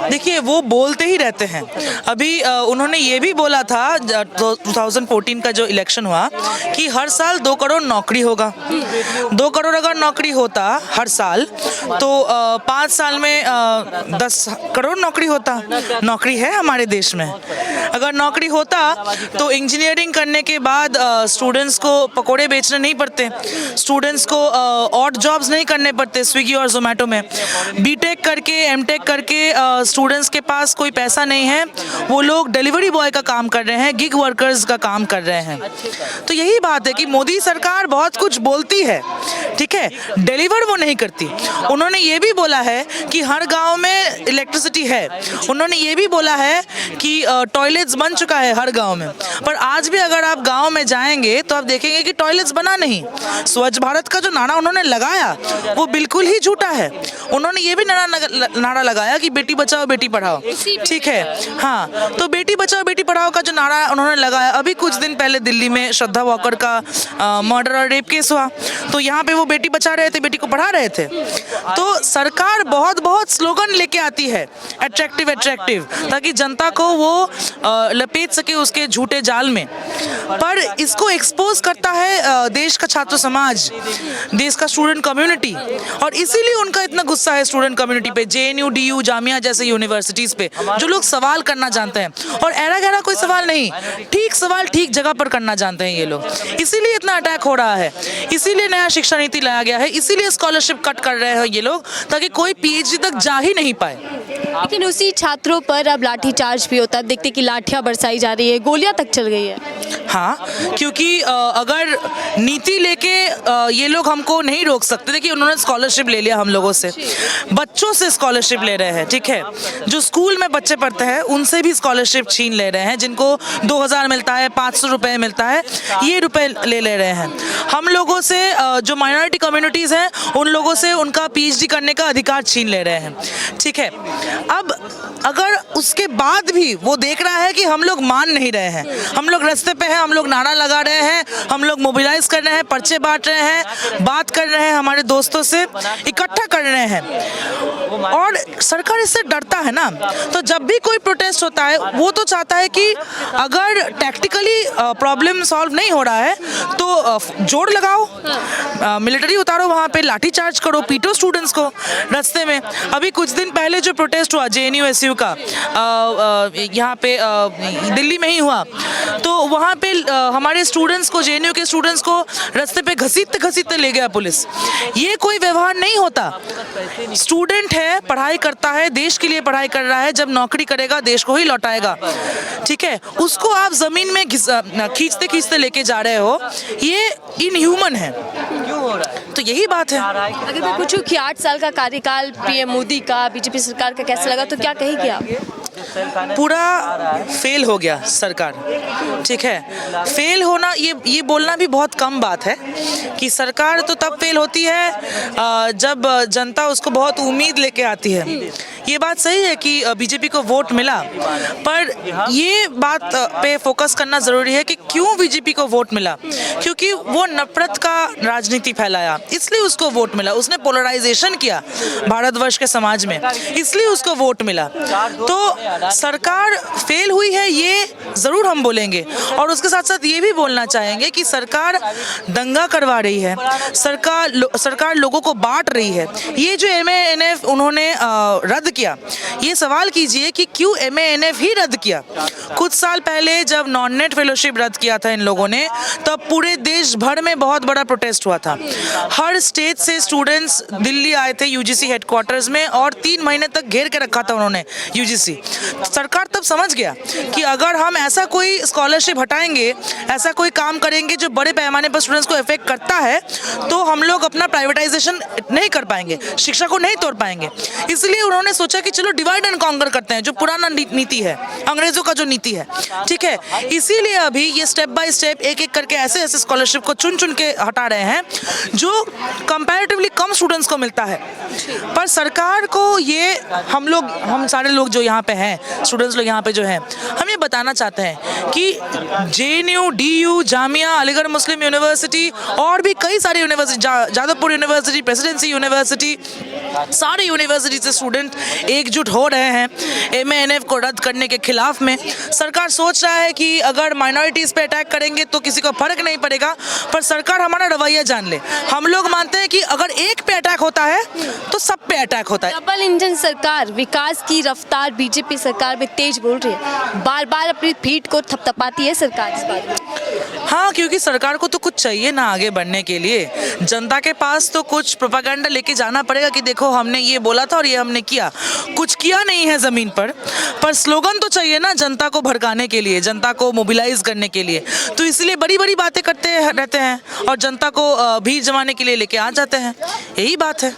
देखिए, वो बोलते ही रहते हैं। अभी उन्होंने ये भी बोला था 2014 का जो इलेक्शन हुआ कि हर साल 2 करोड़ नौकरी होगा। 2 करोड़ अगर नौकरी होता हर साल तो 5 साल में 10 करोड़ नौकरी होता। नौकरी है हमारे देश में। अगर नौकरी होता तो इंजीनियरिंग करने के बाद स्टूडेंट्स को पकोड़े बेचने नहीं पड़ते, स्टूडेंट्स को ऑड जॉब्स नहीं करने पड़ते स्विगी और जोमेटो में। बीटेक करके एमटेक करके स्टूडेंट्स के पास कोई पैसा नहीं है, वो लोग डिलीवरी बॉय का काम कर रहे हैं, गिग वर्कर्स का काम कर रहे हैं। तो यही बात है कि मोदी सरकार बहुत कुछ बोलती है, ठीक है, डिलीवर वो नहीं करती। उन्होंने ये भी बोला है कि हर गांव में इलेक्ट्रिसिटी है, उन्होंने ये भी बोला है कि टॉयलेट्स बन चुका है हर गांव में, पर आज भी अगर आप गांव में जाएंगे तो आप देखेंगे कि टॉयलेट्स बना नहीं। स्वच्छ भारत का जो नारा उन्होंने लगाया वो बिल्कुल ही झूठा है। उन्होंने ये भी नारा लगाया कि बेटी बचाओ बेटी पढ़ाओ, ठीक है, हाँ, तो बेटी बचाओ बेटी पढ़ाओ का जो नारा उन्होंने लगाया, अभी कुछ दिन पहले दिल्ली में श्रद्धा वॉकर का मर्डर और रेप केस हुआ, तो यहाँ पे वो बेटी बचा रहे थे, बेटी को पढ़ा रहे थे। तो सरकार बहुत बहुत स्लोगन लेके आती है अट्रैक्टिव ताकि जनता को वो लपेट सके उसके झूठे जाल में, पर इसको एक्सपोज करता है देश का छात्र समाज, देश का स्टूडेंट कम्युनिटी, और इसीलिए उनका इतना गुस्सा है स्टूडेंट कम्युनिटी पे, जेएनयू, डीयू, जामिया जैसे यूनिवर्सिटीज पे, जो लोग सवाल करना जानते हैं। और ऐरा गहरा कोई सवाल नहीं, ठीक सवाल ठीक जगह पर करना जानते हैं ये लोग, इसीलिए इतना अटैक हो रहा है, इसीलिए नया शिक्षा नीति लाया गया है, इसीलिए स्कॉलरशिप कट कर रहे हैं ये लोग ताकि कोई पीएचडी तक जा ही नहीं पाए। लेकिन उसी छात्रों पर अब लाठीचार्ज भी होता है, देखते कि लाठियां बरसाई जा रही है, गोलियां तक चल गई है। हाँ, क्योंकि अगर नीति लेके ये लोग हमको नहीं रोक सकते। देखिए, उन्होंने स्कॉलरशिप ले लिया हम लोगों से, बच्चों से स्कॉलरशिप ले रहे हैं, ठीक है, जो स्कूल में बच्चे पढ़ते हैं उनसे भी स्कॉलरशिप छीन ले रहे हैं, जिनको 2000 मिलता है, 500 रुपये मिलता है, ये रुपए ले रहे हैं। हम लोगों से जो माइनॉरिटी कम्युनिटीज़ हैं उन लोगों से उनका पीएचडी करने का अधिकार छीन ले रहे हैं, ठीक है। अब अगर उसके बाद भी वो देख रहा है कि हम लोग मान नहीं रहे हैं, हम लोग रास्ते पे हैं, हम लोग नारा लगा रहे हैं, हम लोग मोबिलाइज कर रहे हैं, पर्चे बांट रहे हैं, बात कर रहे हैं, हमारे दोस्तों से इकट्ठा कर रहे हैं, और सरकार इससे डरता है ना। तो जब भी कोई प्रोटेस्ट होता है वो तो चाहता है कि अगर टैक्टिकली प्रॉब्लम सॉल्व नहीं हो रहा है तो जोड़ लगाओ, मिलिट्री उतारो, वहाँ पे लाठी चार्ज करो, पीटो स्टूडेंट्स को रास्ते में। अभी कुछ दिन पहले जो प्रोटेस्ट हुआ जेएनयू एसयू का, यहाँ पे दिल्ली में ही हुआ, तो वहाँ पे हमारे स्टूडेंट्स को, जेएनयू के स्टूडेंट्स को रास्ते पे घसीटते ले गया पुलिस। ये कोई व्यवहार नहीं होता। स्टूडेंट है, पढ़ाई करता है, देश के लिए पढ़ाई कर रहा है, जब नौकरी करेगा देश को ही लौटाएगा, ठीक है, उसको आप जमीन में खींचते लेके जा रहे हो, ये इनह्यूमन है। तो यही बात है। अगर मैं पूछूं कि 8 साल का कार्यकाल पीएम मोदी का, बीजेपी सरकार का कैसा लगा, तो क्या कहेंगे आप? पूरा फेल हो गया सरकार, ठीक है। फेल होना, ये बोलना भी बहुत कम बात है कि सरकार तो तब फेल होती है जब जनता उसको बहुत उम्मीद लेके आती है। ये बात सही है कि बीजेपी को वोट मिला, पर ये बात पे फोकस करना ज़रूरी है कि क्यों बीजेपी को वोट मिला। क्योंकि वो नफरत का राजनीति फैलाया, इसलिए उसको वोट मिला। उसने पोलराइजेशन किया भारतवर्ष के समाज में, इसलिए उसको वोट मिला। तो सरकार फेल हुई है ये ज़रूर हम बोलेंगे, और उसके साथ साथ ये भी बोलना चाहेंगे कि सरकार दंगा करवा रही है, सरकार लोगों को बांट रही है। ये जो MANF उन्होंने रद्द किया, ये सवाल कीजिए कि क्यों MANF ही रद्द किया। कुछ साल पहले जब नॉन नेट फेलोशिप रद्द किया था इन लोगों ने, तब पूरे देश भर में बहुत बड़ा प्रोटेस्ट हुआ था। हर स्टेट से स्टूडेंट्स दिल्ली आए थे UGC हेडक्वार्टर्स में, और 3 महीने तक घेर के रखा था उन्होंने UGC। सरकार तब समझ गया कि अगर हम ऐसा कोई स्कॉलरशिप हटाएंगे, ऐसा कोई काम करेंगे जो बड़े पैमाने पर स्टूडेंट्स को इफेक्ट करता है, तो हम लोग अपना प्राइवेटाइजेशन नहीं कर पाएंगे, शिक्षा को नहीं तोड़ पाएंगे। इसलिए उन्होंने सोचा कि चलो डिवाइड एंड कॉन्कर करते हैं, जो पुराना नीति है, अंग्रेजों का जो नीति है, ठीक है। इसीलिए अभी ये स्टेप बाय स्टेप एक एक करके ऐसे स्कॉलरशिप को चुन के हटा रहे हैं जो कंपैरेटिवली कम स्टूडेंट्स को मिलता है। पर सरकार को ये हम सारे लोग जो यहाँ पे हैं, स्टूडेंट्स लोग यहाँ पे जो हैं, हम ये बताना चाहते हैं कि JNU, DU, जामिया, अलीगढ़ मुस्लिम यूनिवर्सिटी और भी कई सारी university, Jadavpur university, presidency university, सारे यूनिवर्सिटी से स्टूडेंट एकजुट हो रहे हैं MA-NF को रद्द करने के खिलाफ में। सरकार सोच रहा है कि अगर माइनॉरिटीज़ पे अटैक करेंगे तो किसी को फर्क नहीं पड़ेगा, पर सरकार हमारा रवैया जान ले। हम लोग मानते हैं कि अगर एक पे अटैक होता है तो सब पे अटैक होता है। डबल इंजन सरकार, विकास की रफ्तार बीजेपी सरकार में तेज बोल रही है, बार बार अपनी पीठ को थपथपाती है सरकार इस बात में। हाँ, क्योंकि सरकार को तो कुछ चाहिए ना आगे बढ़ने के लिए। जनता के पास तो कुछ प्रोपागेंडा लेके जाना पड़ेगा कि देखो हमने ये बोला था और ये हमने किया। कुछ किया नहीं है ज़मीन पर स्लोगन तो चाहिए ना जनता को भड़काने के लिए, जनता को मोबिलाइज करने के लिए। तो इसलिए बड़ी बड़ी बातें करते रहते हैं और जनता को भीड़ जमाने के लिए लेके आ जाते हैं। यही बात है।